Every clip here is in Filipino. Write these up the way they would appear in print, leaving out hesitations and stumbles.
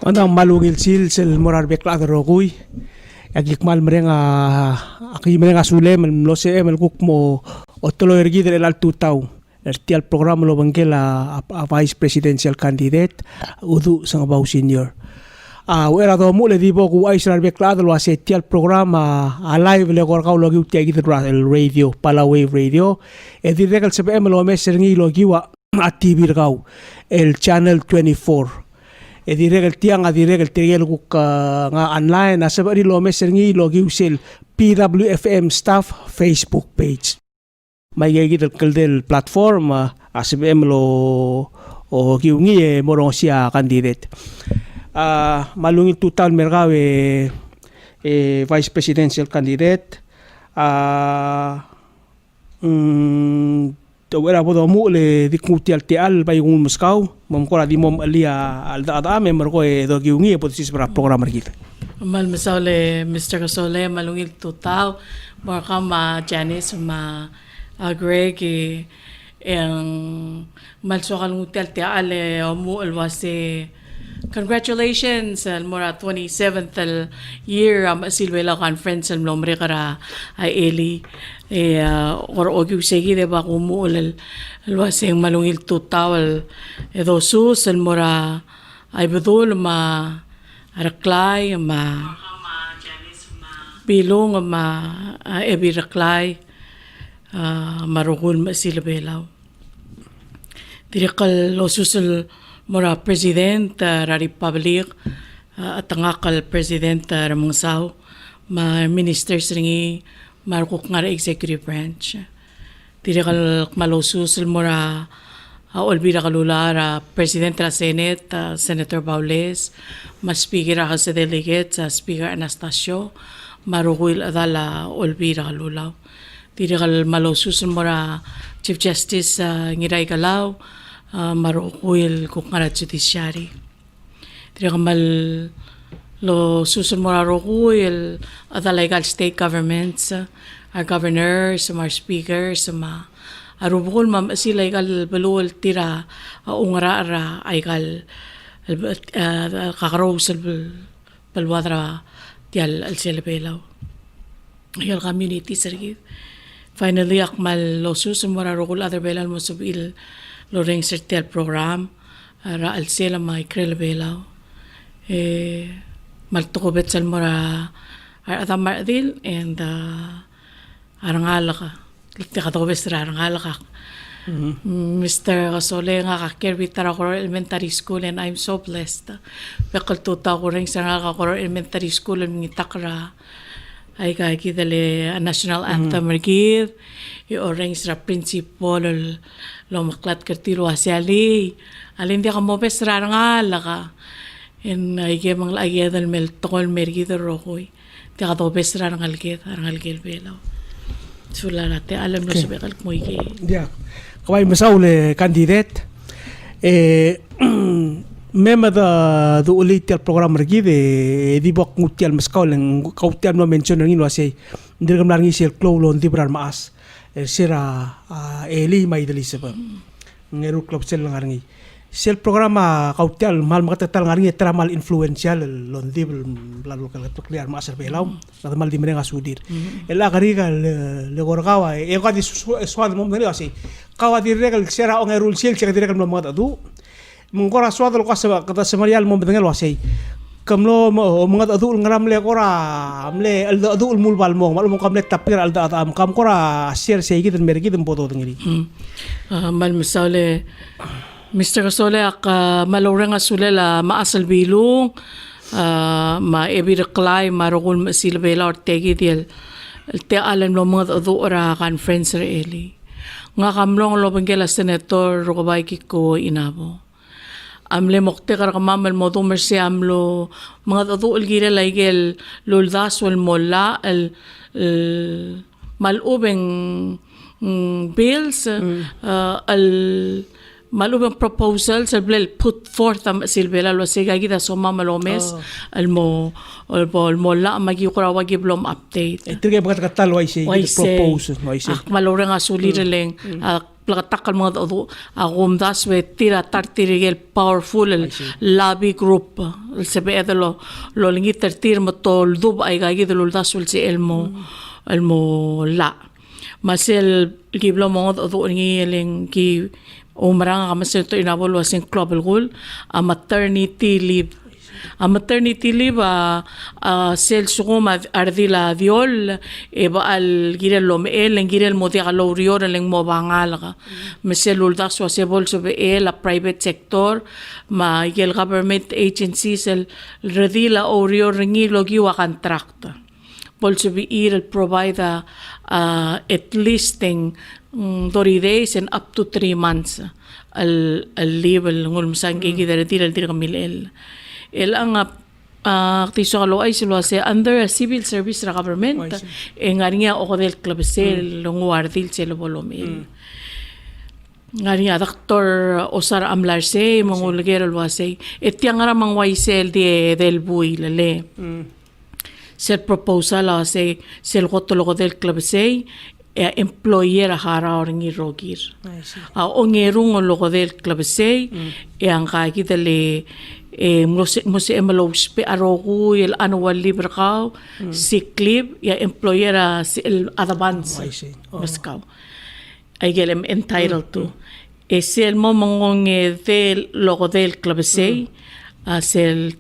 Andang malungil sil sel morar bekla rokoy. Agikmal merenga aki merenga sule lo se mel kuk mo otolo ergi del al tutau. Erti al program lo bangkela a vice presidential candidate udu sang bau senior. Wera do mo le dibo ku ay sar bekla lo ase ti al programa a live le gorka lo giu ti el radio pala wave radio. E di regal sebe lo meser ngi lo giwa a TV rgau el channel 24. E direk el tiang a direk el teriel kuk nga online asa bari lo meser ngi lo giusel PWFM staff Facebook page. May gigit el keldel platform asa bem lo o giu ngi e morong siya candidate. Malungin total mergaw vice presidential candidate. Wera bodo mo le dikuti al tial bay ngun Moscow mamkora di mom alia al da member ko do giungi potis para program kita mal misale Mr. Kasole malungil tutaw marka ma Janice ma Greg ang malsokal nguti al tial mo alwase congratulations al mora 27th year silwela conference al nombre kara ay Eli or ogi segi de ba kumu al waseng malungil tutawal edo sus al mora ay bedul ma raklay ma bilong ma ebi raklay marugul ma silbelaw dirikal losusul mora president ra republic at ngakal president ramangsaw ma ministers ringi markuk nga executive branch dirikal malosus mora olbira kalulara president ra senate senator Baules ma speaker ra sa delegate speaker Anastasio marugul adala olbira kalulaw dirikal malosus mora chief justice ngiray kalaw marukuil kung nga judiciary. Tira kamal lo susun mo marukuil at legal state governments, our governors, our speakers, arubukul mam sila igal balul tira ungara ay igal kakaraw sa balwadra tial al silbelaw. Ayal community sargit. Finally, akmal lo susun mo marukul other belal mo sabil Loreng Sertial program ra al sela may krelbelaw maltukobet sal mora atamardil and arangalaka liktakatobes ra arangalaka Mr. Kasole nga kakirwitara ko elementary school and I'm so blessed bekal tuta ko rin sa nga ko elementary school and ngitakra ay kakidali national anthem rigid i-oreng sa principal lo maklat kertilo asiali alin dia kamo besra nga laka en ay gemang lagi dal mel tokol mergido rokoy ti ka to besra rangal belaw sula rate alam no sabi kal mo ike dia kawai masaule candidate mema da do ulit al program regide di bok ngutial maskaw lang kautial no mention ng ino asay ndirgam lang isel klolo ndibrar maas sira Eli may dali sa pa ngero club sel ngarngi sel programa kautial mal makatatal ngarngi tramal influential londib lalo kala clear maasar belaw sa mal di menga sudir ela kariga le gorgawa e ka di swad mom dali asi kawa di regal sira o ngerul sel sira di regal mo matadu mungkora swad lo kasaba kata semarial mom bengal wasay kamlo mga adul ngaram le kora amle adul mulbal mo malum kamle tapir alda atam kam kora share sei gitan mergi dum boto ngiri mal misale Mr. Kasole ak malorang asule la maasal bilong ma ebi reklay marugul masilbela or tegi diel te alam lo mga adul ra conference re Eli nga kamlong lo bengela senator rokobay kiko inabo amle mokte kar kamamal mo to mersi amlo mga tatuol gila laigel luldas wal mola al malubeng bills al malubang proposal sa blel put forth am silbela lo se gagida so mamalomes almo la magi kura wagi blom update Ito kaya pagkakatal why say propose why say. malura nga sulireleng plakatakal mga do agumdas we tira tartirigel powerful lobby group sebe edelo lo lingi tertir mo tol dub ay gagida lo dasul si elmo la masel giblo mga do ngi leng ki umarang kamasin ito inabol wasing global goal a maternity leave sel sukuma ardila diol eba al girel lom el en girel mo dia lorior leng mo bangal ka meselul das wa sebol so el a private sector ma el government agencies el redila orior ringi logi wa contract also be ir provide at least 30 days and up to 3 months al leave ngul musang gigidar dir kamil el ang tiso kalo ay silo se under a civil service ra government ngaringa o del club sel longwardil selo bolomil ngaringa doctor osar amlarse mongolgero lwase etiang ra mangwaisel del bui lele sel proposal se sel gotolo del club se employer hara oringi rogir ongerung logo del club se ang kagi dele mose emelos pe arogu el annual libre ka sick leave ya employer el advance maskaw ay gelem entitled to el mo mongong del logo del club se sel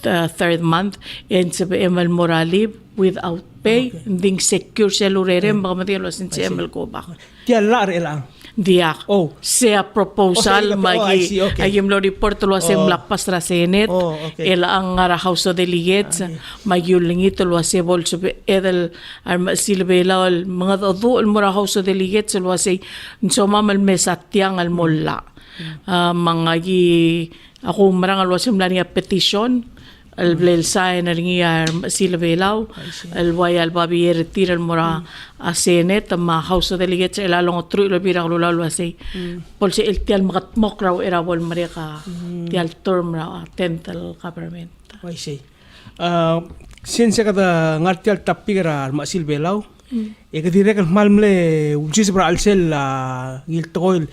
third month and sa emal moralib without pay ding secure selurere baka matiyalo sin si emal ko ba Tiya lar elang. diak sea proposal magi ayim lo report lo asem lapas ra senet ela ang ara house of delegates magyulingi to lo ase bolso edel ar silbela mga do mura house of delegates lo ase so mamal mesatyang al molla mga gi ako marang lo asem lani petition al blel sign ringi ar silbelaw al wayal babi retira mura a senet ma house of delegates ela long tru lo bira lo lalo ase polse el tial makat mokraw era bol mareka tial term ra tental government I see. Since kada ngartial tapigara ma silbelaw kadire kan malmle ujis bra alsel giltoil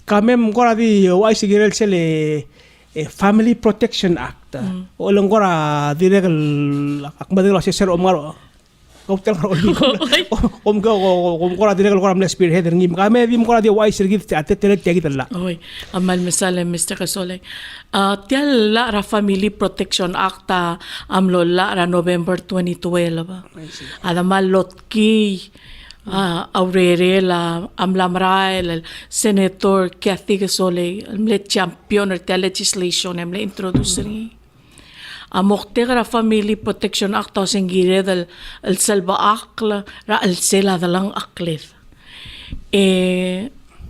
kamem koradi wai sigirel sel Family Protection Act. Olong kora dire kal akmadeng lo ser omaro. Kautel karo om kora dire kal kora amle spearhead ngim kame dim kora di wai sirgit ate tele tiagi tala. Oy, amal misale Mr. Kasole. Tial la ra Family Protection Act amlo la ra November 2012. Adamal lotki aurere la amlamrael senator Kathy Gasole amle champion de legislation amle introduceri amoktegra Family Protection Act o sengire del el selva akla ra el sela dalang aklet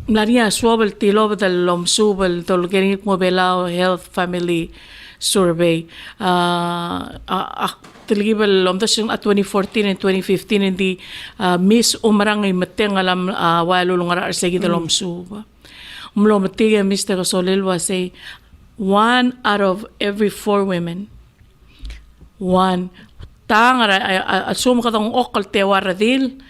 Maria swabel tilo del lomsubel tolgerik mobela health family survey tilibel omdasyon 2014 and 2015 hindi miss umarang ay mateng alam walo lungar arsegi dalom suba umlo matiga Mr. Kasolil was say 1 out of every 4 women tangar asum katong okal tewar dil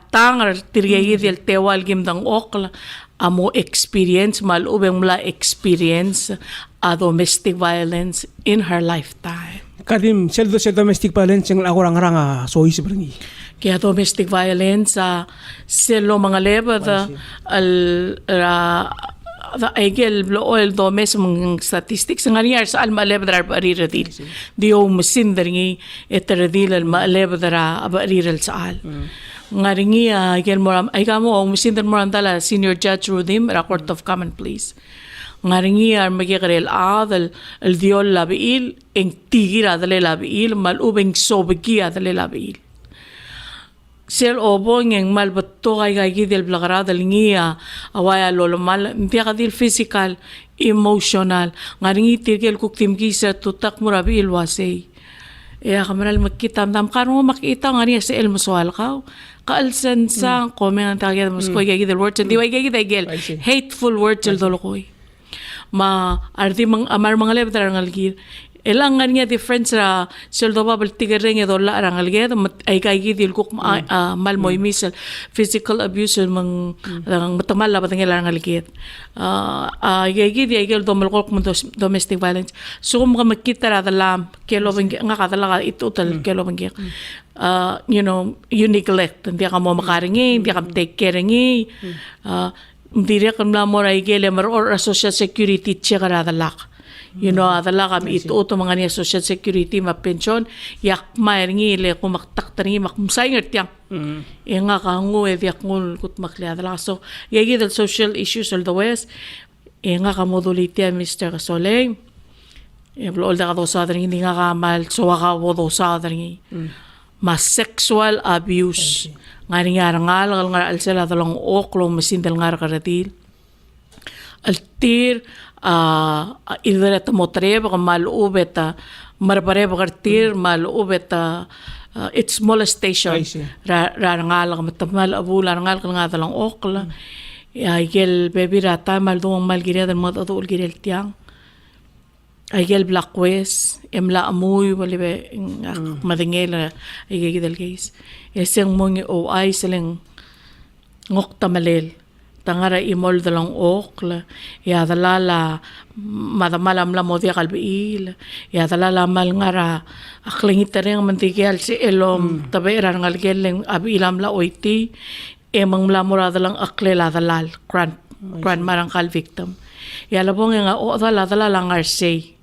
tangar tirgegi del tewal gimdang okal amo experience malubeng mula experience domestic violence in her lifetime. Kadim seldo sa domestic violence ang akurang-rang sois bringi. Kaya domestic violence selo mga leba eigel oil domes mga statistics ng aniyar sa almaleb dara bariradil. Diyo masin daringi etaradil almaleb dara bariral sa al. Ngaringi igel moram ay kamo ang masin dar moram dala Senior Judge Rudim ra Court of Common Pleas. Ngaringi ar magikarel adal el diol labiil en tigira dale labiil malubeng sobegi dale labiil. Sel obong yang malbato kay del blagara dal ngia awaya lolo mal ndiya kadil physical emotional ngaringi tirgel kuktim gisa tutak murabil wasay kamaral makita dam karo makita ngani sa el musual ka kaalsan sa komen ang tagay mo ko igay del words di way igay gel I see. hateful words el dolokoy ma ardi mang amar mga lev darangal gir elangan niya difference ra seldo babal tigering e dolla arangal ged ay kay gidil kuk mal moy misal physical abuse mang matamal la batang arangal ged ay gid ay gel domal kuk domestic violence so kung makita ra dalam kelo nga kadala itutal kelo bang you know you neglect hindi ka mo makaringi hindi ka take care ngi hindi ka mo ra igele mar or social security check ra dalak. You know, adala kami ito mga niya social security mapensyon yak maerngi le kumaktak tani makumsanger tiyang nga kangu yak ngul kut makliadala so yagi del social issues all the west nga kamoduliti Mr. Kasoleng blol da kado sa hindi nga kamal so ka wodo sa ma sexual abuse ngari nga rangal ngal sila dalong oklong masindal ngar karatil altir idret motreb malubeta marbare bagartir malubeta it's molestation rangal matamal abula rangal nga dalang okla gel baby rata mal doong mal giria dan mat adul girel tiang gel black west emla amuy wali be madingel ay gidel guys eseng mongi o ay seleng ngok tamalel tangara imol dalang okla ya dalala madamalam la modia kalbiil ya dalala mal ngara aklingit tereng mantikial si elom tabera ngal geleng abilam la oiti emang la murada lang aklela dalal kran marang kal victim ya labong nga o dalala lang arsay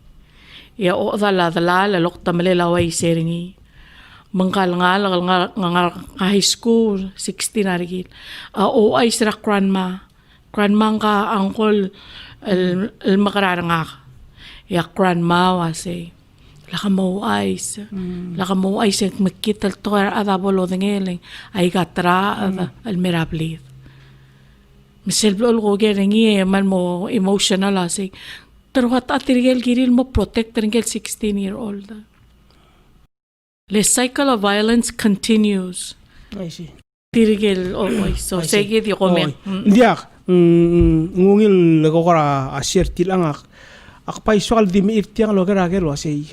ya o dalala lok tamale laway seringi mangkal nga high school 16 na rigid o ay sira grandma ka angkol el makararanga ya grandma wase laka mo ay makita to ada bolo dengeleng ay gatra al mirabli misel bol ko geringi man mo emotional ase pero hat atirgel giril mo protect ringel 16-year-old. The cycle of violence continues. I see. Tirigil so sige di komen. Ndiak ngungil ko kara asir tilangak akpay soal di mi irtiang lo gara gelo asay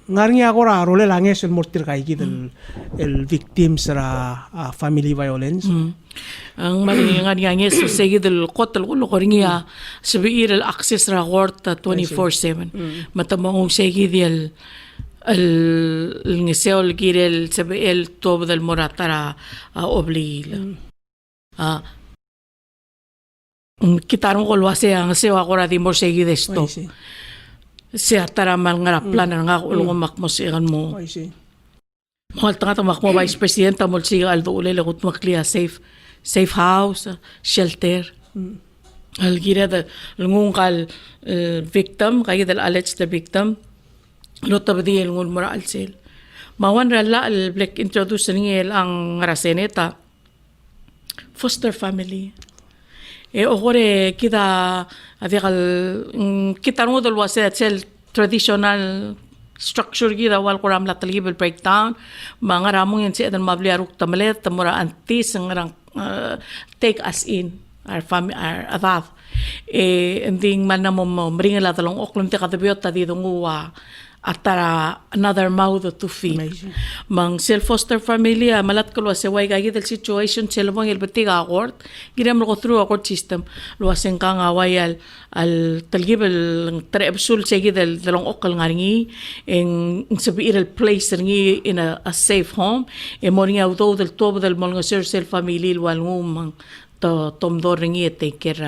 ngarnya ko ra role langes el mortir kay gid el victims ra family violence. Ang malingan nga so sige del kotel ko ringia sabiir el access ra court 24/7. Matamong sige del el ngiseo el girel sabi el tob del moratara oblil kitaron ko luwase ang sewa ko rati mo segi desto siya tara mal nga plan nga ulong makmosigan mo mahal tanga tamak mo vice president mo siga aldo ule lagot makliya safe house shelter al gira da lungung kal victim kaya dal alleged the victim Lota ba diya ngun mura alsel. Mawan rala al black introduce ngel ang raseneta. Foster family. Okore kita adikal kita no dal wase sel traditional structure gida wal kuram la talibel breakdown mga ramong yan si adan mabliaruk tamalet tamura antis ang rang take us in our family our above ending man na mo mringa la talong oklom te katabiot ta dito nguwa atara another mouth to feed. Mang self-foster family, malat ko luwa sa way kaya del situation sila mong ilbatiga akord, ginam ko through accord system, luwa sing kang away al talgibel treebsul sa gidel dalong okal nga ringi, en sabi el place ringi in a safe home, mo ringi auto del tobo del mga sir family luwal ngumang tomdor ringi take care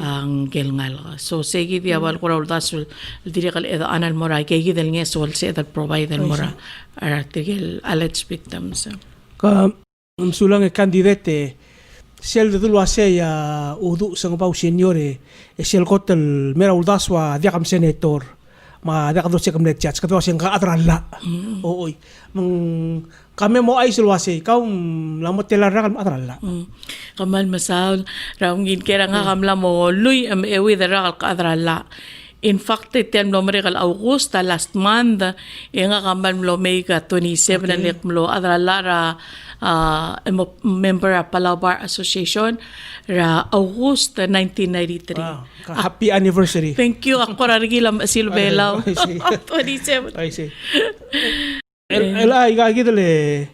ang gelngal so segi dia wal kura uldasul dirikal eda anal mora kegi del nge sol se that provide mora artikel alleged victims ka sulang e candidate sel de dulu ase ya udu sang pau seniore e sel kotel mera uldaswa dia kam senator ma dia kadro se kam net chat kadro se ka atralla oy kami mo ay sulwase kau lamot telarang atralla kamal masal raungin kera nga kamla mo lui am ewi dara ka atralla In fact, itian lo mereka Augusta last month, nga kaman lo mega 27 na lik lo lara member of Palau Bar Association ra August 1993. Wow. Happy anniversary. Thank you. Ako rarigila silbelaw. I see. 27. I see. Ela igagidale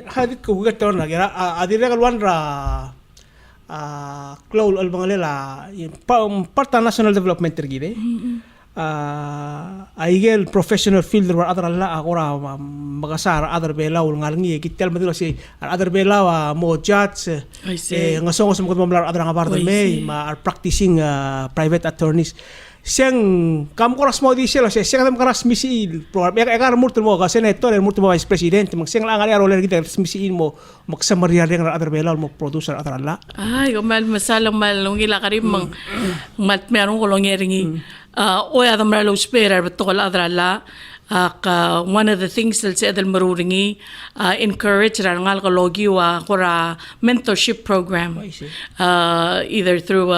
hadit ko gator na gira adire kalwan ra Claul Albangalela parta national development tergide aigel professional fielder war adra la akora magasar adar belaw ngalngi kitel madula si adar belaw mo judge I see. ngasong sa mga mamlar adra nga barda I may see. are practicing private attorneys siyang kam koras mo di sila siyang kam koras misil program ekar murto mo ka senator murto mo vice president mag siyang lang ari roller kita misil mo magsamaria ring adar belaw mo producer adra la Ay, kumal masalang malungila ka rin mang meron ko lang ringi. Oy, adam ra lo spera beto kala adrala. One of the things that sa adal maruringi encourage ra ngal ka logi wa kora mentorship program. I see. Either through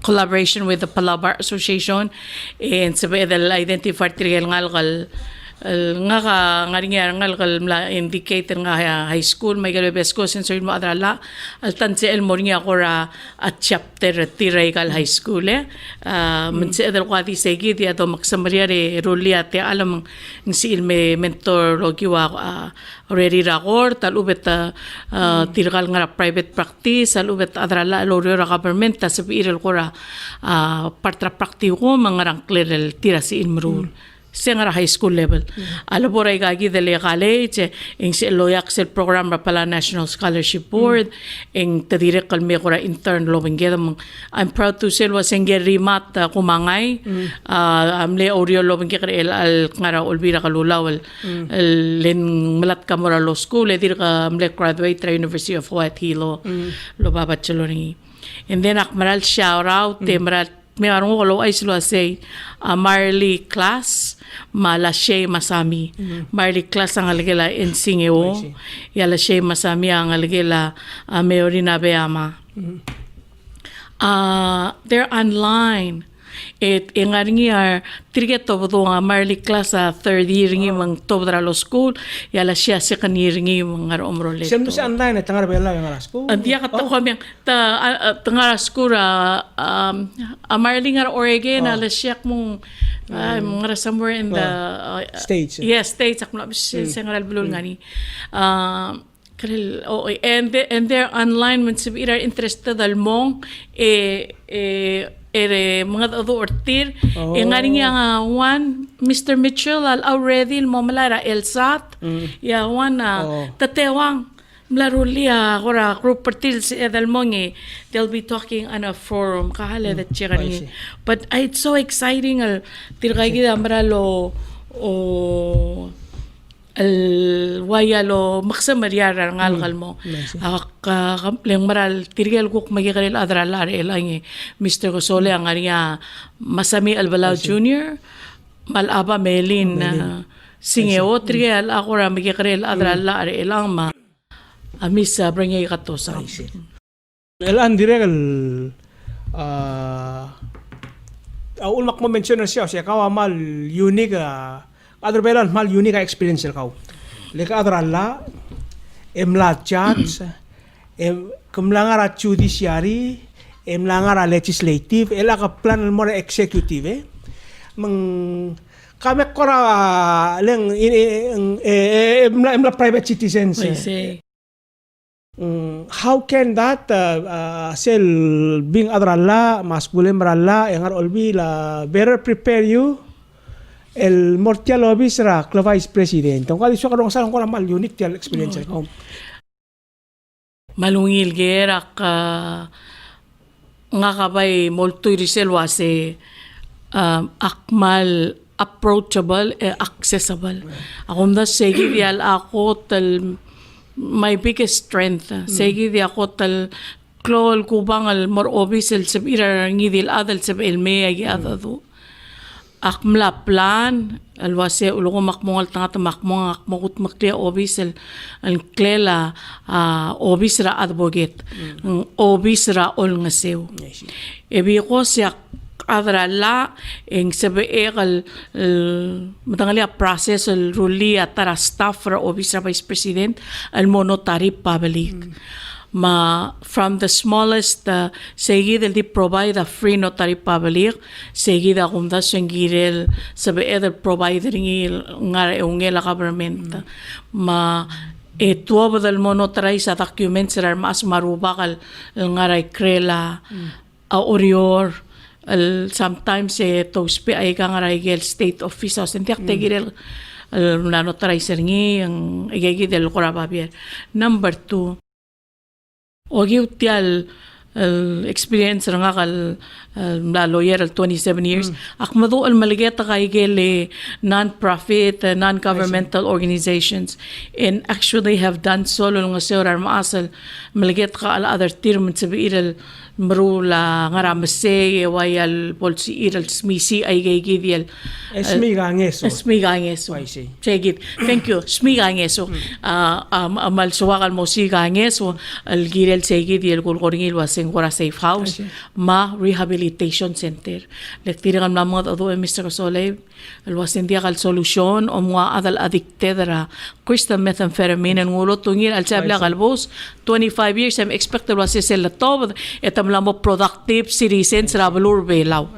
collaboration with the Palau Bar Association and sa adal identify trial ngal kal nga ka ngal kal indicate nga high school may galbe school sensor mo adrala altan si el mornya kora at chapter tiray kal high school men si adal kwati segi di ato maksamaria re rolia te alam ng si ilme mentor logi wa already rakor talubet tirgal nga private practice talubet adrala loryo ra government ta sa irel kora partra praktiko mga rang clear tira si ilmrul Sengara high school level. Alabora igagi dele college, ing si loyak sel program ra pala National Scholarship Board, ing tadire kalme ko ra intern lo bengeda. I'm proud to say was ing rimat kumangay. Amle audio lo bengeda al ngara olbira kalulawal. Len malat kamora law school edir ka amle graduate ra University of White Hilo. Lo babachelor ni. And then akmaral shout out temrat meron ko lo ay sila say Marley class mala Shay Masami. Marley class ang aligela in Singeo. Yala Shay Masami ang aligela Meorina Beama. They're online. Nga ringi tirget to nga Marley class third year ringi mang tobra lo school yala siya second year ringi mang umrole. siyam to sa online tangar bela yung alas ko Diya ka to kami tanga school Marley nga Oregon ala siya mong mga somewhere in the States. Yes, States ako na siya nga bulol nga ni. And they're online when si are interested almong mga ado ortir nga rin nga one Mr. Mitchell already mo malara elsat ya one tatewang mlarulia kora group partil si edalmong they'll be talking on a forum kahala that siya rin but it's so exciting tirgay gida maralo waya lo maksamaryara ngal mo leng maral tirgel kuk magikaril adralar elang Mr. Gosole ang ariya Masami Albalao Jr. Malaba Melin Singeo tirgel ako ra magikaril adralar elang ma amis brangay katosa elan direkal ulmak mo mention na siya kawa mal unique Adar belan mal unique experience kau. Leka adar alla emla judge kumlangara judiciary emlangara legislative ela ka plan mo executive mang kami kora leng emla private citizens. I say How can that sel being adar alla mas bulem ralla engar olbi la better prepare you el mortial obis ra vice president ang kadi so kadong sa ko mal unique tial experience ko malungil gerak nga kabay molto risel wase akmal approachable accessible akom da segi dial ako tal my biggest strength segi di ako tal klol kubangal mor obis el sabira ngidil adal sab elme ay adado akmla plan alwase ulo makmongal tanga makmong akmokut maklia obis el klela obis ra advocate obis ra ol ngasew ebi ko siya adra la eng sebe el matangalia process el ruli atara staff ra office ra vice president el monotary public. Ma from the smallest seguida di provide a free notary public seguida gumda sengirel sabe el provider ngara ungela government ma tuwa del monotary sa documents ra mas marubakal ngara krela a orior sometimes to spe ay ngara igel state officials entiak tegirel la notary serngi ang igigidel korababier. Number 2, ogiw tiyal experience nga kal lawyer 27 years akmado al maligeta kay gele non-profit non-governmental organizations and actually have done solo nga seurar maasal maligeta ka al other term sa biiral marula nga ramase wayal polsi iral smisi ay gaygidial Esmigangeso. Smigangeso. I see. Sige. Thank you. Smigangeso. Amal suwakal mo sigangeso. Algirel sige di el kulkoringil waseng kora safe house. Ma rehabilitation center. Lektiran mga ado Mr. Kasole. Alwasin dia kal solusyon o mga adal addicted ra crystal methamphetamine ang ulo tungil al sabla kalbos 25 years I'm expected wasi sila to etam lang mo productive citizens ra balur belaw.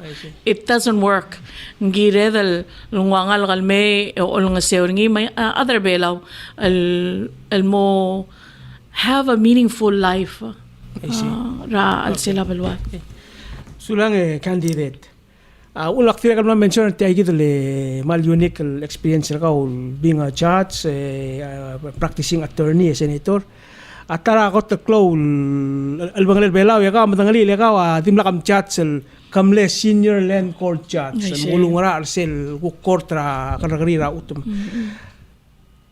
It doesn't work. Ngire dal lungwangal kalme o nga seorngi may other belaw al mo have a meaningful life. Ra al sila balwa. Sulang candidate. Ulak tira ka naman mention ti ay le mal unique experience ka being a judge, practicing attorney, senator. At tara ko to claw albangal belaw ya ka matangali ya ka timla kam judge kamle senior land court judge mulung ra arsel court ra kanagri ra utum.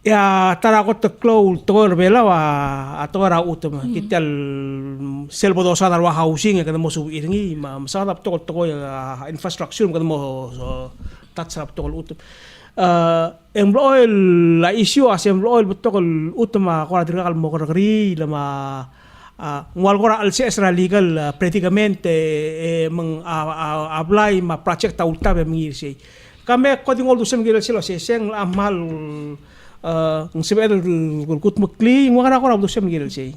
Ya tara ko to claw to belaw ato ra utum kital selbo do sa darwa housing kada mo subiringi masadap to infrastructure kada mo tatsap to utum employee la issue as employee butokol utama ko radikal mo kagri lama ngwal ko al CS legal praticamente mang apply ma project ta ulta be mngirsi kame ko dingol dusem gila silo seng amal ng sebe kut mukli ngwa ko ra dusem gila si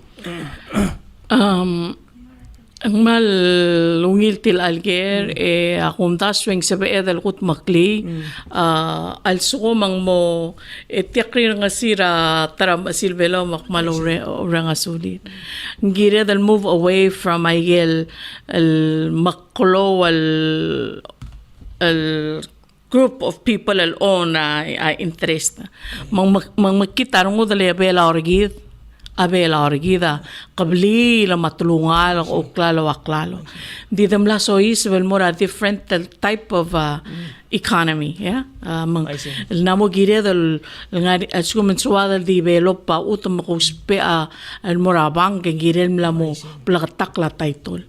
ang mal lungil til alger akong taswing sa beedal kut makli al sukumang mo tiakri nga sira taram asilvelo makmalo nga sulit ngire dal move away from ayel al maklo al group of people al own interest mang makita ngo dali abela orgid abela orgida qabli la matulungal o klalo aklalo di damla so is well more a different type of economy namo gire dal ngari asku mensuada di develop pa utom ko spe al morabang ke gire mlamo plakatak la title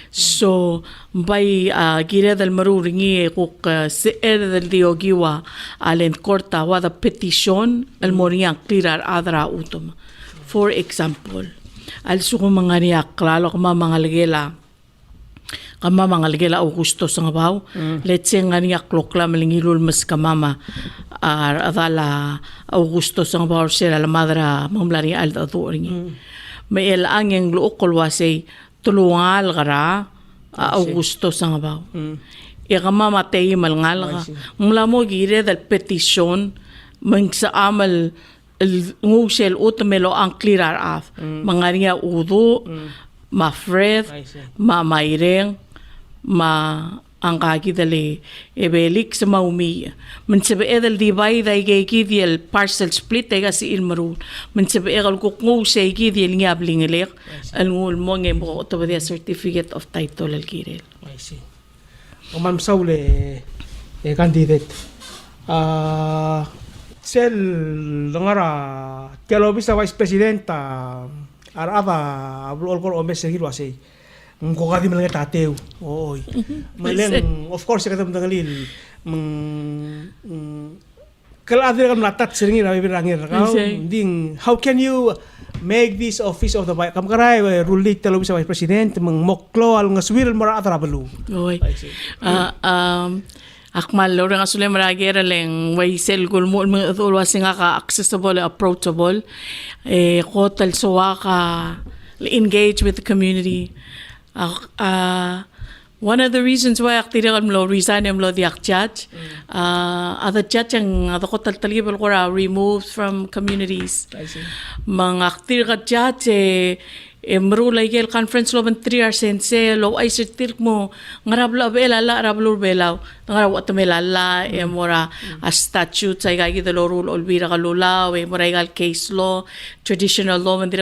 so by gire dal maruringi ko se del diogiwa alen corta wa the petition al moriang clear adra utom. For example, also kung mga niyak, klalo kung mamangalgela Augusto sa ngabaw, let's say nga niyak klokla malingilul mas kamama, adala Augusto sa ngabaw sila la madra mamlari alda tuoringi. May ilaang yung luokol wasay tulungal kara Augusto sa ngabaw. Ikamamatay malngal ka. Mula mo gire dal petisyon, mang sa amal ngusel utamelo ang clearar af mga niya udo ma fred ma maireng ma ang kagidali ebelik sa maumi man sabi edal divide ay gaygidiel parcel split ay kasi ilmaru man sabi edal kuk ngusel gidiel nga blingelek al ngul mo ngay mo to the certificate of title al kirel. I see. Ma'am Saule candidate sel ngara kelobis sa vice presidenta araba ablol ko o mesel wasi ko kadi man nga tatew oy maleng of course kadam dangalil kala adre kam natat siringi rabi rangir ding how can you make this office of the vice kamkaray rulik talo sa vice president mang moklo al ngaswir mara atrabalu. Oy. Akmal lo nga sule maragera leng way sel gulmo mga tulwa singa ka accessible, approachable. Kotal suwa ka engage with the community. One of the reasons why aktiran lo resign lo di judge, other judge ang kotal talibal ko removed from communities. Mga aktiran judge marulay gel conference lo ban 3 hours sense lo ay sitir mo ngarabla bela la rablo belaw ngaraw atamelala mora a statute sa gagi de lo rule olbira kalula we mora gal case law traditional law and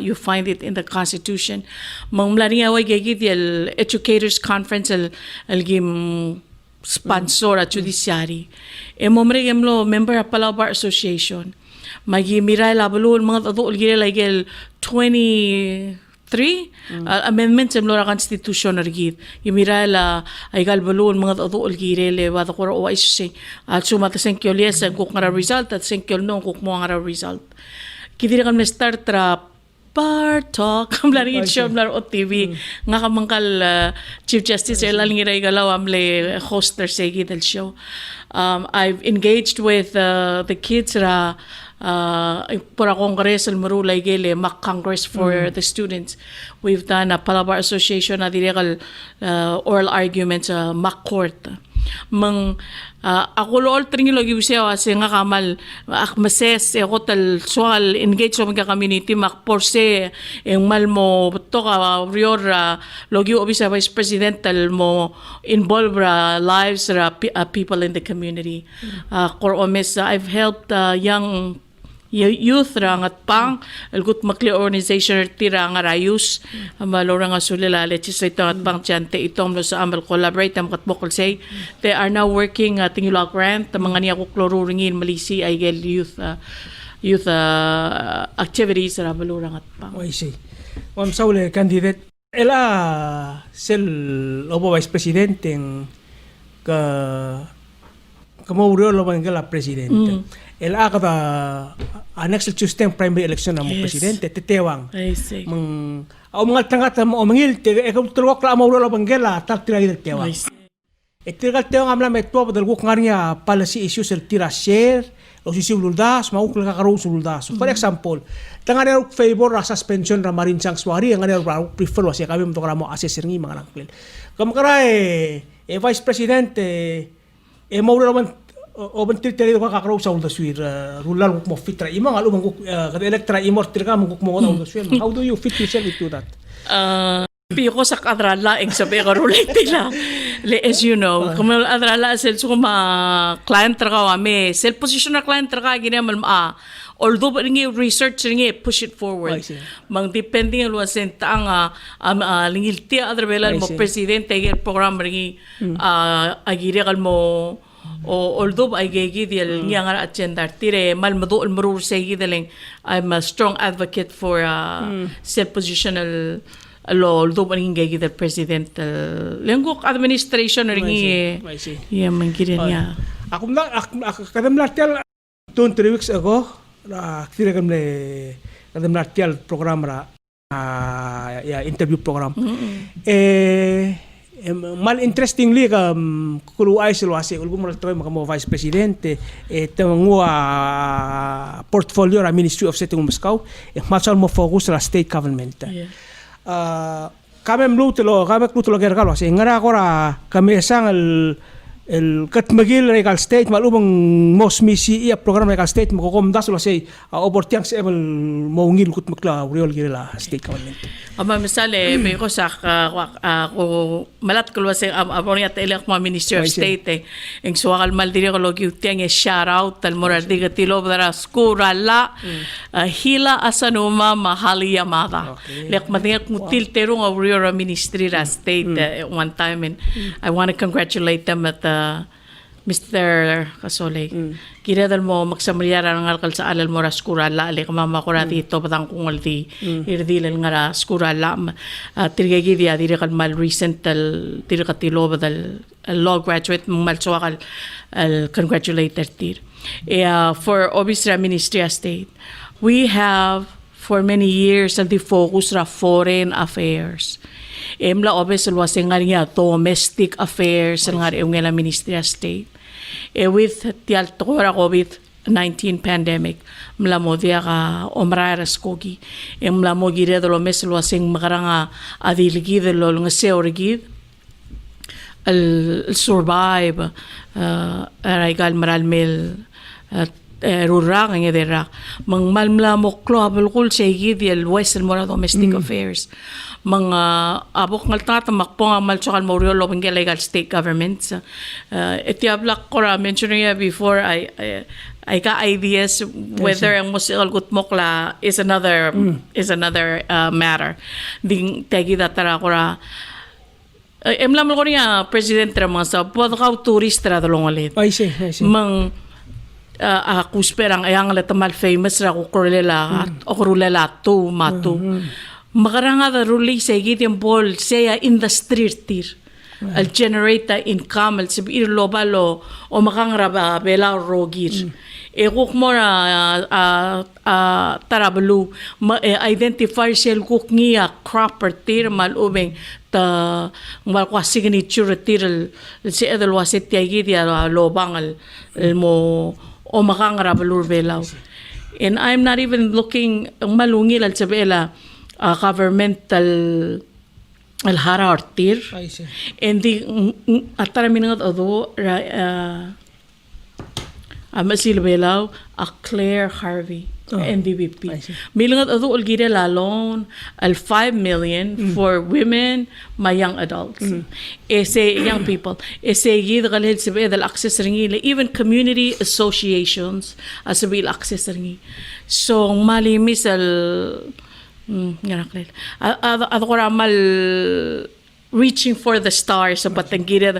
you find it in the constitution mangmlania way gagi el educators conference el gim sponsor at judiciary momre gemlo member of Palau Bar Association magimiray labalul mga adult gil 23 amendments sa mga constitution na rigid. Yimiray la ay galbalun mga adult gile wada ko o isisi at sumata senkyo liesa kung nga result at senkyo no kung mo nga result. Kidiri kami start trap Bar Talk, kamlaring show mlar o TV. Nga kamangkal Chief Justice Elaling Iray Galaw amle hoster segi del show. I've engaged with the kids ra pura Congress al marulay gele Mac Congress for the students. We've done a Palabar Association na direkal oral arguments Mac Court. Mang ako lo all tringi lo gibusya kasi nga kamal akmases ako tal soal engage sa mga community mak porse ang mal mo to ka rior logi obisa vice presidential mo involve lives people in the community. I've helped young youth rang at pang algut makli organization tira nga rayus malora nga sulila legislator at pang tiante itom lo sa amal collaborate am kat bokol say they are now working tingula grant mga niya ko kloruringin malisi ay gel youth activities ra malora at pang. I see. Saule candidate ela sel obo vice presidente ka kamaurio lo bangala presidente. El akata next Tuesday primary election na mo presidente tetewang. I see. Mga tangat mo mangil te tulok la mo lo bangela tatira tetewang. Itigal tewang amla metwa badal ko ngariya policy issues el tira share o si suldas mau ka karo suldas. For example, tangane favor ra suspension ra marin sanctuary ngane ra prefer wa siya kami mo to mo assessor ngi mga langkel. Kamkara vice president mo lo man o bentir teri ko kakaro sa ulda swir rural mo fitra imong alumang kada elektra imortal ka mong mo ulda swir. How do you fit yourself into that? Piko sa kadrala ang sabi ko rulay tila. As you know, kung adrala sel so client tra kami self position na client tra ginamal although ringi research ringi push it forward. Mang depending on wasen ang lingil ti adrebela mo presidente gel program ringi agire kal mo o although ay gigidil niya nga agenda tire mal madu marur say gideling I'm a strong advocate for self positional law although man gigidil president lengok administration ringi yeah man gidin niya ako kadam latyal 2-3 weeks ago tire kadam latyal program ra interview program mal interestingly kuluay sila kasi ulgo mo toy makamo vice presidente tangwa portfolio ra Ministry of State Moscow masal mo focus ra state government kami mlutulo gergalo kasi ngara ko ra kami sang el katmagil regal state malubang most misi program regal state makokomdas lo say oportiang sa mo ngil kut makla real girela state government ama misale may ko sa ko malat ko wase aboni at elek mo minister of state eng suakal mal dire ko logi tiang shout out tal moral diga tilo dara skura la hila asanuma mahali yamada lek matingak mutil terong of real ministry ra state one time and I want to congratulate them at Mr. Kasole. Kira dal mo magsamriyara ng alkal sa alal mo ra skura la ali kamama ko rati ito patang kung alti irdilal nga ra skura la tirgagi dia dire kal mal recent tal tirkatilo badal law graduate mal suakal congratulate tir for obisra Ministry of State we have for many years ang focus ra foreign affairs. Emla obes luwasay nga niya domestic affairs nga rin nga Ministry of State. With tial tukura COVID-19 pandemic, mla mo dia ka omrara skogi. Mla mo gire do mes luwasay makaranga adilgid lo nga seorgid. Al survive raigal maralmel rurang nga dera mang malmla mo global kul segid el western mora domestic affairs mga abok ngal tata makpo nga malchokal mo rio lobang legal state governments etiablak ko ra mention ya before I ka ideas whether ang musikal gutmokla is another matter ding tegi datara ko ra emlam ko niya presidente ra mga sa podkaw turista dalong alit I see. mang ako sperang ayang latamal famous ra ko kurulela to matu makaranga da ruli sa yung bol saya industry tir al generate income al sibir lobalo o makangraba bela rogir kuk mo tarablu identify sel kuk niya property malubeng ta malkwa signature tir si edel wasit yagi dia lobang al mo o makangrabulur belaw. And I'm not even looking malungil al sabela governmental alhara ortir. I see. And the ataraminat odo amasil belaw a Claire Harvey. NDVP. Milangat odo ulgire lalon al 5 million for women, my young adults. Ese young people. Ese yid galil sibe dal access ringi even community associations asabil access ringi. So malimis al ngarakil. Adokora mal reaching for the stars sa Batangira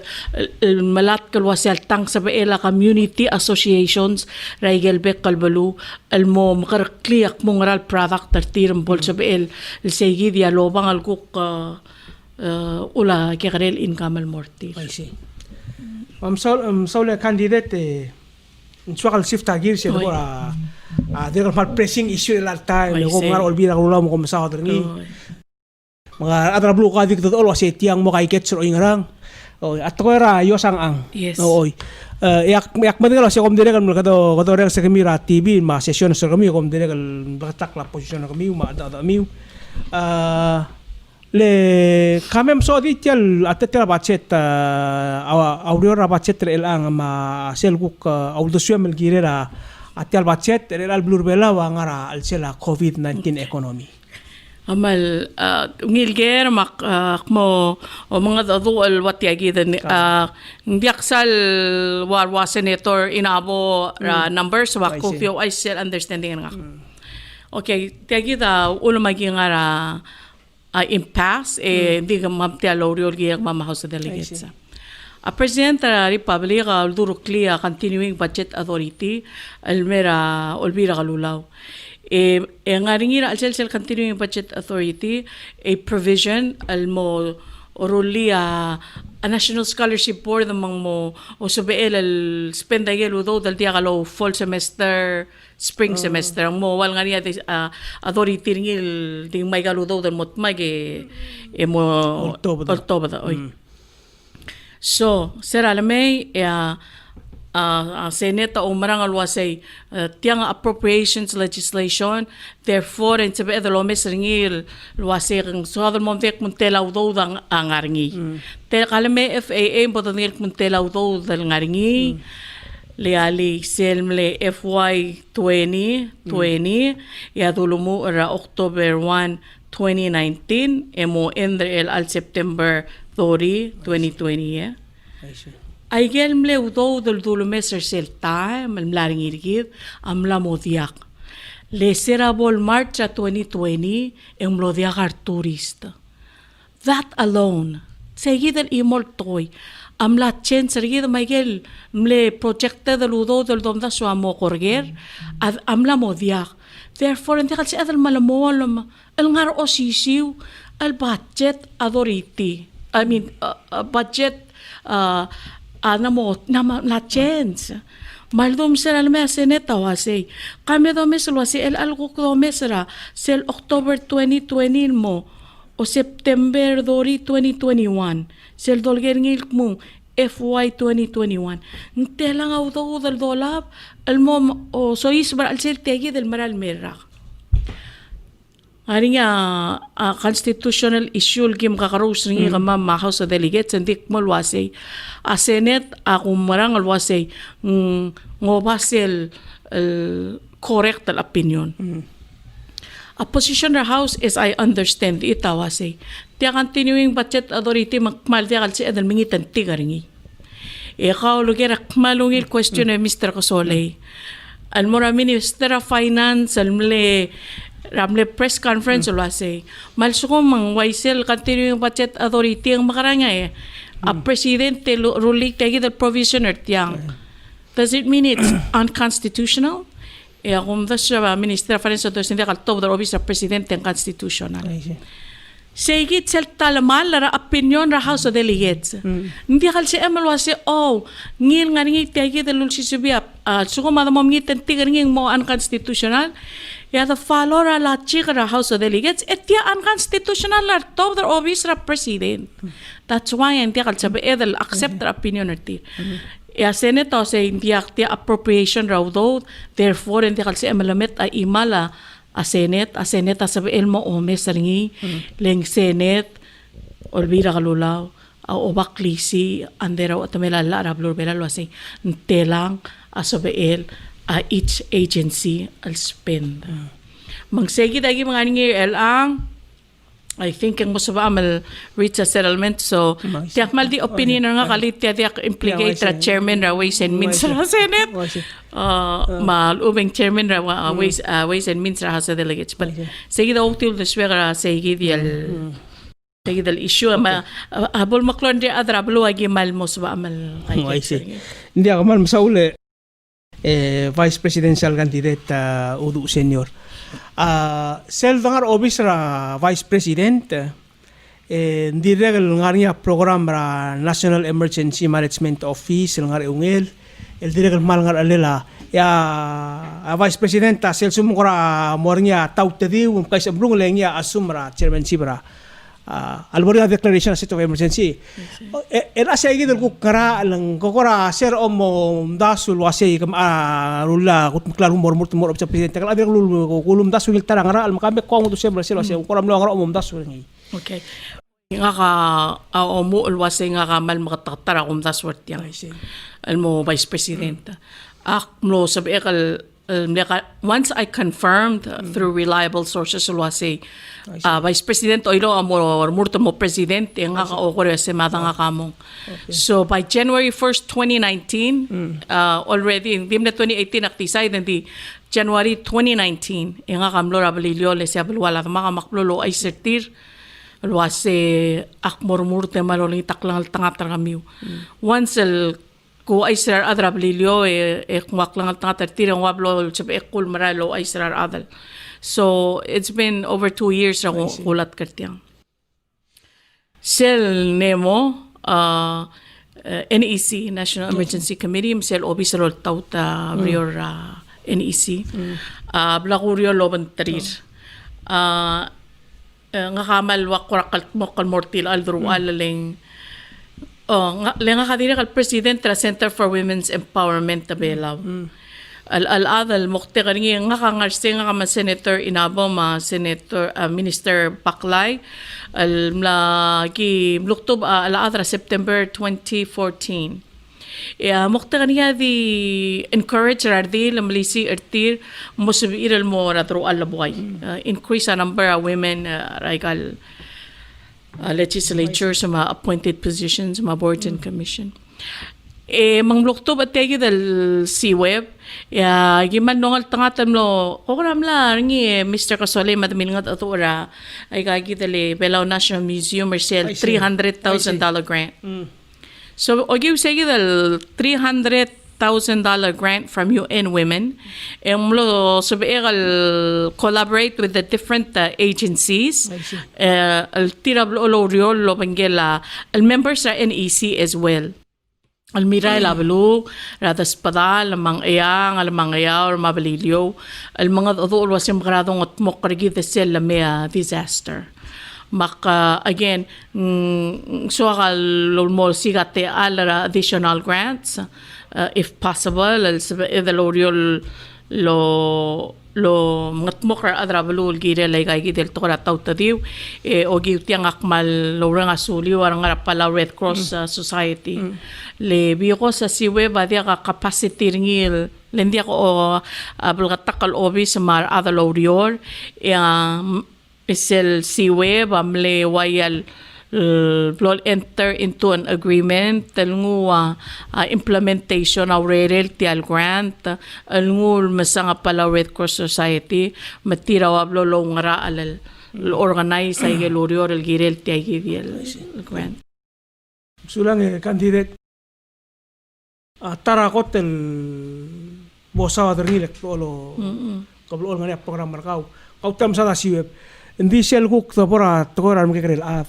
malat kalwasal tang sa baela community associations raigelbek kalbalu almo makarkliak mong ral product tartiram bol sa bael saygi dia lobang alkuk ula kikarel income almorti. I see. Saul candidate inswakal shift agir siya ko there are pressing issue all time ko ngar olbira ko mo ko masahod ringi mga atrablo ka dito tol wasi tiang mo kay ketso ingrang at ko ra yosang ang oy yak madingal si kom dire kan kato reng sa kamera TV ma session sa kami kom dire kan batak la position kami ma da mi le kamem so di tial atetela budget audio ra budget elang ma selguk audio swem girera atial budget el blur bela wangara al sela COVID-19 economy amal ngilger mak mo o mga dadu wat yagidan ndiaksal warwa senator inabo numbers wa kofio I still understanding nga okay tagida ulo maging ara impasse hindi ka maptialo rio giyak mama house of delegates a president of the republic duro clear continuing budget authority almera olbira kalulaw nga ringira al continuing budget authority a provision almo oruli a national scholarship board among mo o subel al spend agel do dal dia kalo fall semester spring semester ang mo wal nga niya authority ringil ding may galo do dal mot mag mo October oy so sera lamay Senate o marangal wasay tiyang appropriations legislation therefore in sabi ito lomes ringil wasay kang suhadal mong tek mong telaw do dang ngaringi kalame FAA mo tanir mong telaw do dang ngaringi liali selmle FY 2020 yadulumu ra October 1 2019 emo endre al September 30 2020 ay gelmle udo dul meser selta malmlaring irgid amla modiak le serabol March 2020 emlodiak ar turista that alone seguid el imol toy amla chen sergid Miguel mle projected del udo del domda so amo corger ad amla modiak therefore hindi kasi adal malamol el ngar osisiu al budget authority I mean budget na chance Maldom sera me seneta wase. Kami do mes wase el algo do mesra sel October 2020 mo o September dori 2021. Sel dolger ngil mo FY 2021. Ntelang au do dal dolab el mo o sois bar al sel tegi del maral merra. Ari nga constitutional issue gim kakaros ringi kama ma House of Delegates ndik mo wase a Senate ako marang wase ngobasel correct al opinion. A position of House as I understand it wase tiya continuing budget authority makmal tiya kalsi adal mingitan tigaringi. Ikaw lugar akmalungil question Mr. Kasole. Almora Minister of Finance almle ramle press conference wase malsuko mang waisel continuing budget authority ang makaranga a presidente ruling tagi the provisioner tiyang. Does it mean it's unconstitutional? Kung sa Minister of Finance ito hindi kaltob the office of presidente ang constitutional. Segit sel talamal lara opinion ra House of Delegates. Hindi kalsi emal wase ngil nga ngi tagi the lulsi subiap suko madamo ngi tentigar ngi mo unconstitutional. Ya the follow ra la chikra House of Delegates etya unconstitutional la top the office ra president. That's why hindi kalsabi edel accept the opinion erti. Ya Senate say hindi akti appropriation raw though therefore hindi kalsi emalamet ay imala a Senate sabi elmo mes ringi leng Senate olbira kalulaw a obaklisi andera at melala rablor belalo say telang sabi el each agency al spend. Mangsegi dagi mga ngi ang I think ang musa ba amal reach a settlement so tiyak mal di opinion nga kalit tiyak implicate ra chairman ra Ways and Means ra Senate mal ubeng chairman ra Ways and Means ra House of Delegates but sige daw til the swera sige dal issue ma habol maklon di adra blo agi mal musa ba amal kay hindi ako mal masauli vice presidential candidate Udu Senior. Sel dangar office ra vice president hindi regal ngar niya program ra National Emergency Management Office ngar ungel el diregal mal ngar alela ya vice president sel sumukura mornya tautedi kay sabrung lengya asumra chairman sibra alboria declaration of state of emergency. Era sa igid ko kara lang kokora sir mo dasul wasi kam rula kut klaro mor sa presidente kala ko kulum dasul tarang ra al makame ko to sir wasi ko ram lo ngara dasul ngi. Okay. Nga ka mo wasi nga ka mal makatatara kum dasul yang. Al mo vice president. Mo sabi ekal once I confirmed through reliable sources wasi Vice President oilo amor murto mo presidente nga ka okore sa mata nga kamong. So by January 1st, 2019, already in na 2018 naktisay di January 2019 nga kamlo rabilio le sa wala mga maklulo ay sertir wasi akmor murte maloli taklang tangat kamiu. Once ko ay sir adra brilio kumak lang tangat tirang wablo sa ekul maralo ay sir adal. So it's been over 2 years na kulat kartiyang. Sel Nemo, NEC, National Emergency Committee, Sel Officer Tauta Rior NEC, Blakurio Loban Tarir. Nga kamal wakurakal mo kalmortil aldro alaling. Nga kadiri kal President la Center for Women's Empowerment tabelaw. Al-adal mukti karingi nga kangarsi nga kama Senator Inabo Senator Minister Paklay al-mlagi mluktob al-adra September 2014 mukti karingi di encourage rardi lamlisi ertir musubiral mo ratro alabuay increase a number of women raigal legislature sa mga appointed positions mga boards and commission mangluktob at tegi dal C-Web giman nongal tangatan lo koram la ngi Mr. Kasole madamil nga atura ay gagi dali Belao National Museum Marcel $300,000 grant. So ogi segi dal $300,000 grant from UN Women lo subegal collaborate with the different agencies al tirablo lo riol lo bangela al members sa NEC as well. Almira labalo, rada espadal, lamang eyang, alamang ayaw, mabalilyo, al mga adul wasim gradong at mokrigi the sila mea disaster. Maka, again, so akal mo sigate alara additional grants, if possible, el lo ngatmokar adrabalul gire lay kay gidel to kara tawtadiw o giwtiang akmal lo rang asuli warang pala Red Cross Society le biyo sa siwe badia ka capacity ngil lendi ako abulgatakal obi sa mar adalorior isel siwe bamle wayal enter into an agreement talngu implementation of reality grant alngu masanga pala Red Cross Society matira wablo lo ngara alal organize ay gelorior el girel ti ay grant sulang candidate tarakot el bosa adernilek lo kablo ngani program markaw kautam sa siweb hindi siya lukuk to pora tokoran mkikrel at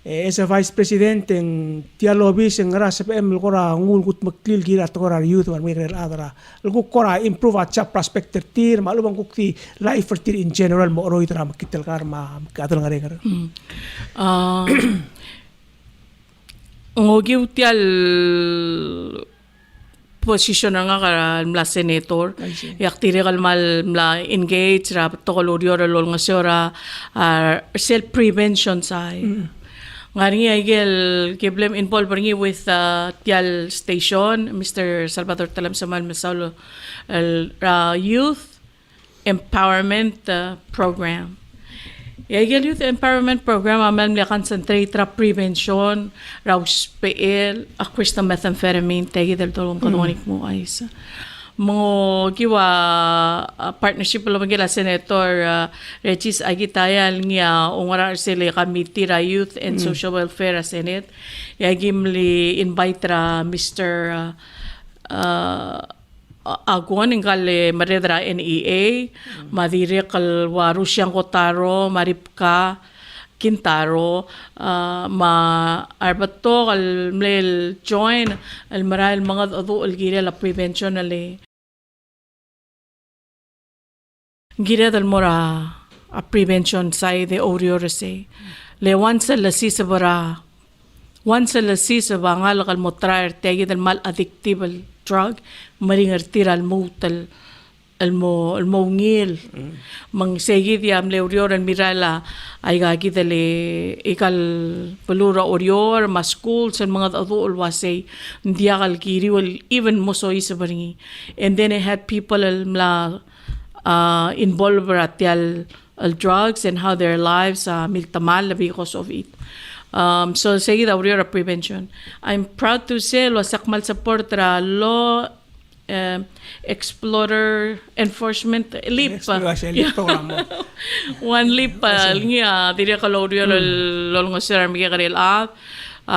as a vice president ng tialobis ng rasa PM kora ngul kut maklil gira tokora youth war mkikrel adra lukuk kora improve at sa prospector tir malubang kukti life for tir in general mo oro itra makitel kar ma kadal ngare kar ngogiw tial position nga kara mla senator yaktiri kal mal mla engage ra tokolorior lol nga sora self prevention sai ngari agel keblem involved ngi with tial station Mr. Salvador Talam Samal Masalo youth empowerment program Igel Youth Empowerment Program amal mla concentrate ra prevention raw SPL crystal methamphetamine tagi del tolong kanonik mo ay sa mo giwa partnership lo magila Senator Regis Agitayal nga ungara sila committee ra Youth and Social Welfare Senate yagimli invite ra Mr. Aguan ingkal maredra NEA madiri kal warusyang kotaro maripka kintaro ma arbato kal mlel join al maral mga adu al gira la prevention ale gira dal mora a prevention sai de oriorese le once la sisabara once la sisabangal kal motrar tegi dal mal addictive drug maringar tiral mutal almongil mang segi diam le orior al mirala ay gagi dele ikal palura orior ma schools and mga adul wasay ndiakal kiri wal even moso isa baringi and then it had people mla involved at al drugs and how their lives miltamal because of it. So say that we are a prevention. I'm proud to say lo sakmal support ra law explorer enforcement LEAP. One LEAP niya dire ka lo lol ngo sir mi karel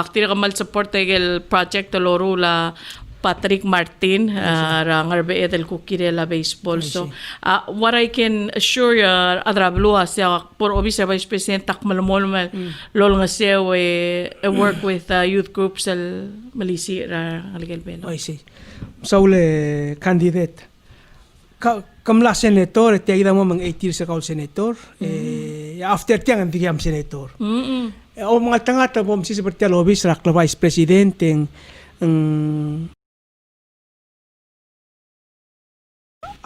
tira ka mal support el project loro la Patrick Martin rangarbe edel kukirela baseball. So what I can assure you adrabluha siya por obisa vice president takmalmol lol nga siya work with youth groups al malisi ra legal belo. I see. Saule candidate kamla senator ti agda mo mang 8 years ka senator after tiang andiam senator. O mga tangata mo si seperti lobis rak vice president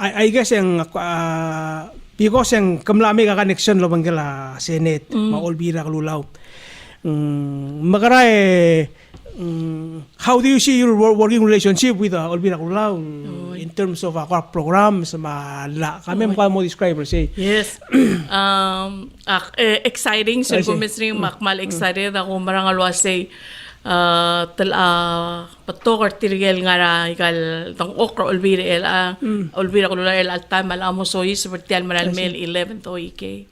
I guess yung because yung kamlami ka connection lo banggala Senate maolbira kalulaw magaray how do you see your working relationship with Olbira Kalulaw in terms of our programs kami mo describe say yes exciting so kumisring makmal excited ako marangal wasay patokar tirigel nga ra ikal tang okra olbira olbira Kalulaw el alta malamo soy seperti al maral mel 11 to ik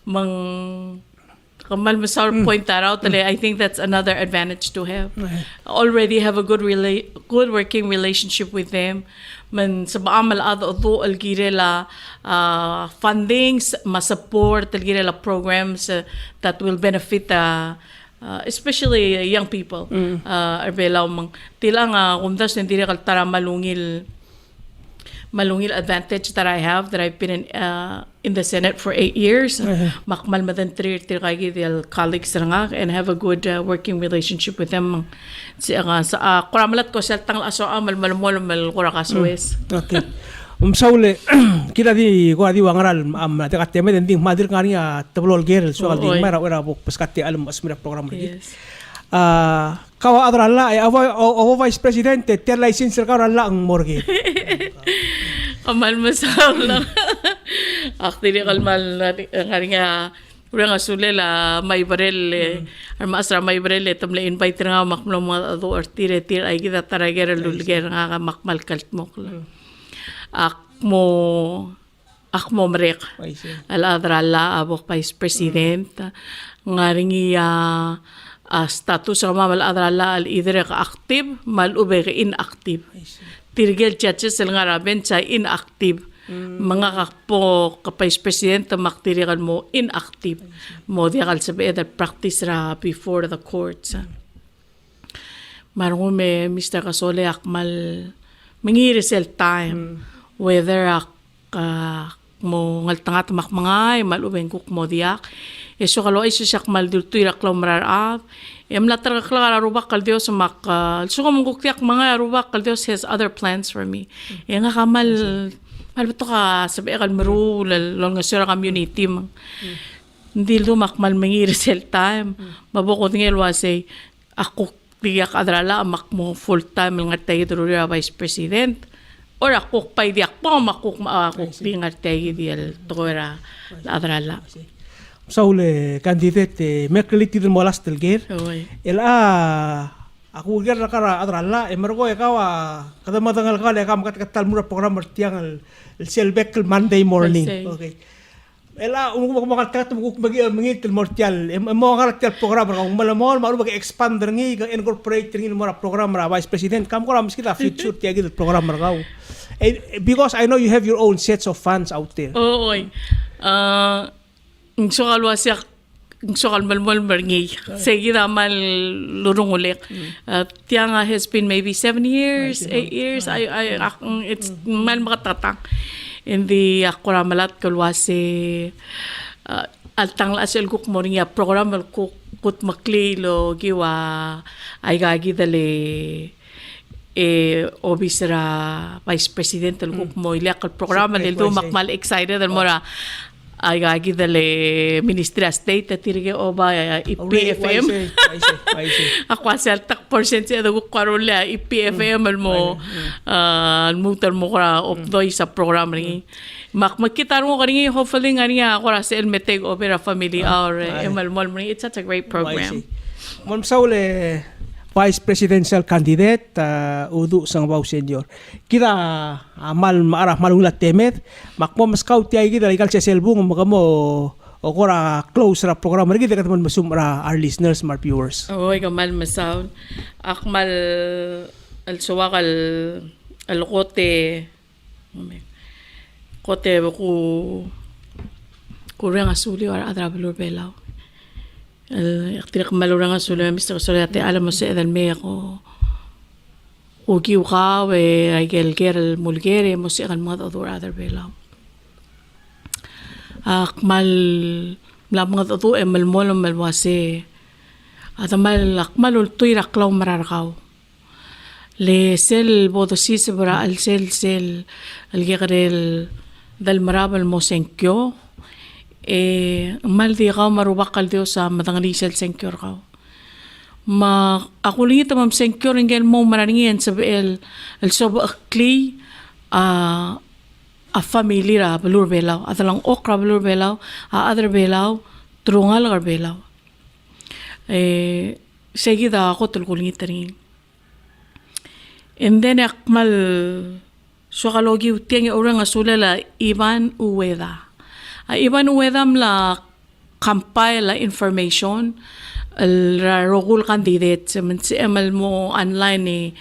mang Kamal Masar point that out. I think that's another advantage to have. Already have a good working relationship with them. Man sa baamal ado algirela fundings, ma support algirela programs that will benefit especially young people. Arbelaw mang tila nga kumdas hindi kal tara malungil advantage that I have, that I've been in the Senate for 8 years. Makmal madan trir kay the colleagues nga and have a good working relationship with them. Sa kuramalat ko sel tang aso malmalmol mal kurakasues. Okay. Saule kita di ko di wangaral te kateme den ding madir kania tablol gerel so al ding mara ora bok paskati alam asmira program ri. Kawa adralla ay avo vice presidente ter license ka ralla ang morgue. Amal masal lang. Actually kalmal hari nga ura nga sulela may barel armasra may barel tamle invite nga makmlo mga ado artire tir ay kita taragera lulger nga makmal kaltmok. Akmo merek al-adralla abok vice president nga ringi status sa mamal adralla al-idre ka active mal-ube ka inactive tirgel churches nga raben sa inactive mga kakpo ka vice president maktirikan mo inactive mo diakal sabi that practice ra before the courts marungo me Mr. Kasole akmal mangi result time whether mo ngaltangat makmangay malubeng kuk mo diak eso kalo isu sak mal dultu iraklo marar af latar kala rubak kal Dios mak so ko mungkuk tiak mga rubak kal Dios has other plans for me nga kamal malbeto ka sabi kal meru lol nga sira community mang hindi lumakmal mangi result time mabukod ngel wasay ako tiyak adrala amak mo full time nga tayo duro vice president or ako pay diak po makuk di nga tayo dial tora adrala. Saule candidate merkeliti del molas del ger. Aku ger kara adrala emergo kawa kada matangal kala kam katal mura program tiang el selbek Monday morning. Okay. Kumakaltat mo mangitil mortial mo karakter program kung malamol maru expand ngi incorporate ngi mo program ra vice president kam ko ram kita future tiagi program ra because I know you have your own sets of funds out there. So kalwasyak so kalmalmol marngi sige ramal lurong ulit tianga has been maybe 7 years 8 years it's man makatatang hindi ako ramalat kalwasi altang lasel kuk moringa program kuk kut maklilo giwa ay gagi dali obisra vice president kuk mo ilakal program nildo makmal excited and mora ay gagi dali Ministry of State tirige oba IPFM ako asal tak percent siya dago karola IPFM mo mutar mo kara opdoy sa program ringi makita mo kani hopefully ngani ako ra sa Elmeteg Opera Family or emal ringi it's such a great program. Ma'am Saule vice presidential candidate udu sang baw senior kita amal maarah malulat temet makmo maskaw ti ay kita ikal sa selbung magamo o kora close ra program ri kita man masum ra our listeners our viewers kamal masaw akmal al suwakal al kote kurang asuli or adrabalur belaw tinak malurang asuli Mr. Kasolate alam mo sa edan me ako ugiw ka ay gelger mulgere mo sa edan mga other belaw akmal mga oto malmol malwase at akmal ultoy raklaw mararakaw le sel bodo sisibra al sel algegrel dal marabal mo senkyo mal di ka marubakal Dios sa matangalisal senkyo ka ako lingit mam senkyo ringel mo marangian sa el sobo akli a family ra balur belaw at lang okra balur belaw other belaw trungal gar belaw seguida ako tulkulingit rin. And then akmal so kalogi utiang orang asulala Ivan Ueda. Ivan Ueda mla compile la information الرغول candidate من سأمل مو online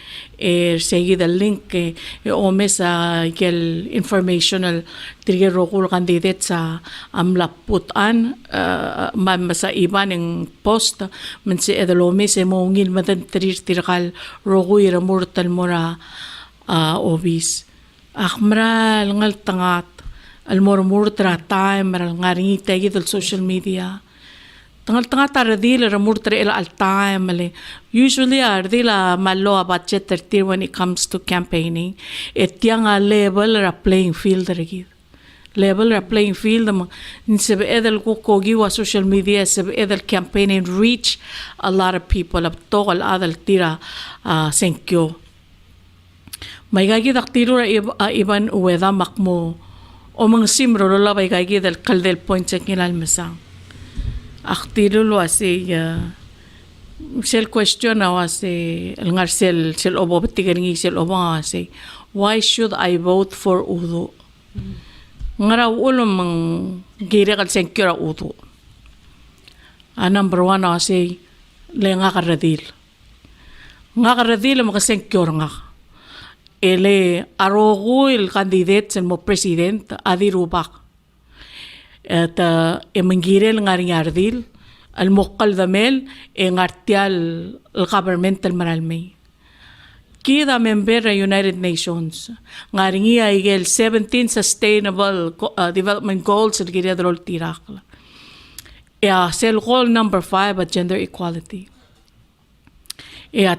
سيجي اللينك أومسا يجل informational تري الرغول candidate sa amla putan ما مسا إيبان إن post من سأذا لومس مونيل مدن ترير ترقال رغوي رمورت المرا أوبيس أخمرا الغلطات المرمور ترى تايم مرالغاري تيجي السوشيال ميديا tanga taradil ramur tre el al time male usually ardila malo budget tertir when it comes to campaigning etiang a level a playing field regi level a playing field sebe edel ko kogi wa social media sebe edel campaigning reach a lot of people ab togol adal tira senkyo may gagi daktiro iban uweda makmo o mga simro la bay gagi del kaldel point sa kinal masang أختيروا له أسي سيل question أو أسي الغار سيل أبو بتجرني سيل أبو أسي why should I vote for Udo ngara ulo mang gire kal senkira Udo number one أسي lenga karadil mga senkyor nga ele arogo el candidate mo president adirubak at emangirel ngaring ardil al mokal damel engartial el governmental maralmay kida member ng United Nations ngaring igel 17 sustainable development goals el gire drol tirak sel goal number 5 at gender equality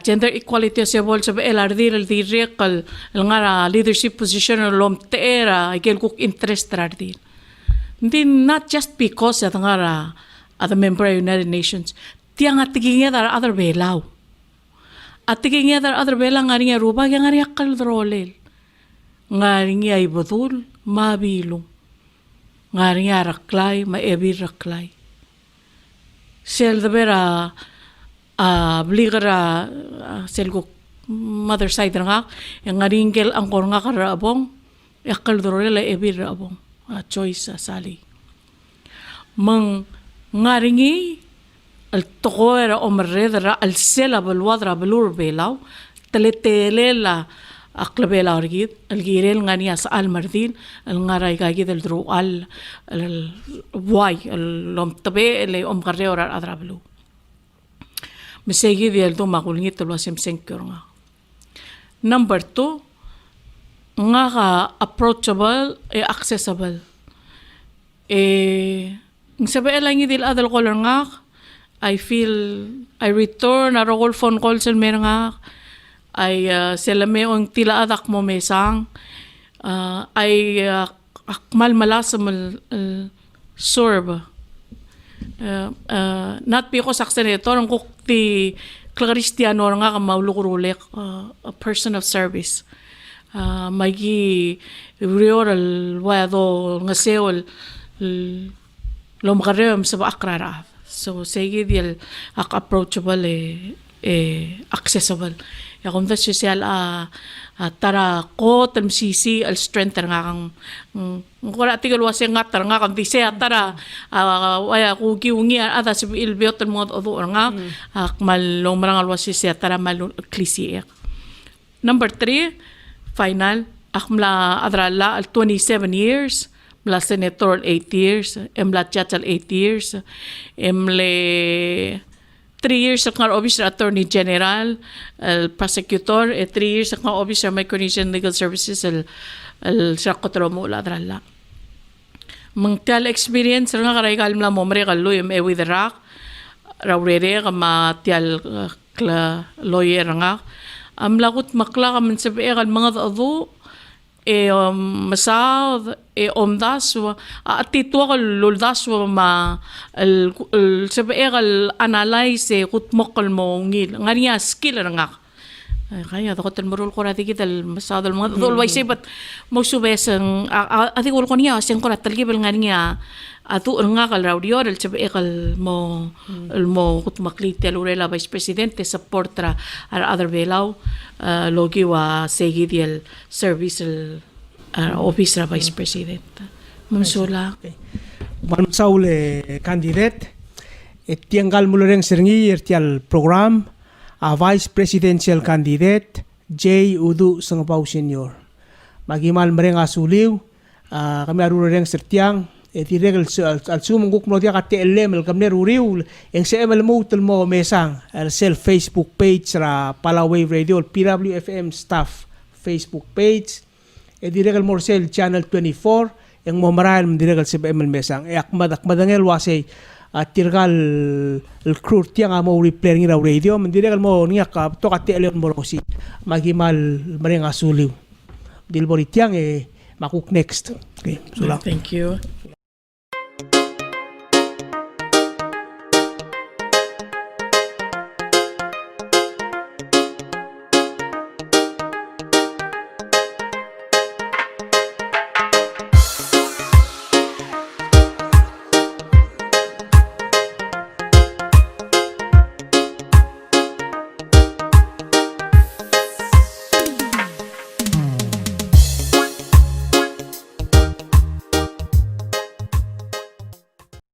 gender equality se bol sabe el ardil el direk el ngara leadership position lom tera igel kuk interest ardil not just because at the member of United Nations, tiang at tigingnya dar other belaw. At tigingnya dar other bela ngarinya ruba yang ngari akal drolel. Ngarinya ibadul mabilong. Ngarinya raklay maebir raklay. Sel the bera bligara sel ko mother side nga yang ngaringkel ang kor nga karabong akal drolel ebir rabong. Choice sali mang ngaringi al toqoera omredra al sela balwadra balur belaw teletelela aklabela orgid al girel ngania sa al mardin al ngaray gagid al dru al why al lom tabe le garreora adrablu mesegi del do magulngit lo asem senkyor nga number 2 nga approachable accessible sabi lang idil adal ko lang nga I return a rogol phone call sa mer nga ay sila may ang tila adak mo mesang ay akmal malasam sorb not because aksenator ang kukti Claristiano nga maulukurulek a person of service magi rural wado nga seol lomgarem sa akrara so sige diel approachable accessible ya kung das social tara ko tamsisi al strength nga kang wala tigal wase nga tar nga kang dise tara waya ku giungi ada sa ilbiot mo odo nga akmal long marang alwasi siya tara mal klisi number 3 final akmla adrala al 27 years mla senator 8 years emla chatal 8 years emle 3 years ang officer attorney general el prosecutor 3 years ang officer micronesian legal services el sakotro mo adrala mangtal experience nga karay kalmla mo mre kallo em with rock rawrere kama tial lawyer nga amlagut makla kaman sa beeral mga ado masad omdaswa atitwa luldasu ma sa beeral analyze kutmokal mo ngil ngariya skill nga kaya dapat marul ko natin kita masad mga ado always say but magsubesang ati ko niya siyang ko natalgibal ngariya atu nga kal radio del sabi ekal mo kutmaklit alurela vice presidente supportra ar other belaw logi wa seguidiel service office ra vice president mamsula man saule candidate tianggal mo rin seringi irtial program Vice Presidential Candidate J. Udu Sangpaw Senior. Magimal mereng asuliw kami aruro rin sertiang itiregal al sumungkuk mo dia kati LM kamner uriw ang CML mo mo mesang al self Facebook page ra Palawave Radio PWFM staff Facebook page itiregal mo sel channel 24 yang mo maral diregal CML mesang akmad angel wasay tirgal el crew tiang amo replay ngira radio mendiregal mo niya ka to kati LM mo si magimal mereng asuliw dilbori tiang makuk next. Okay, Thank you.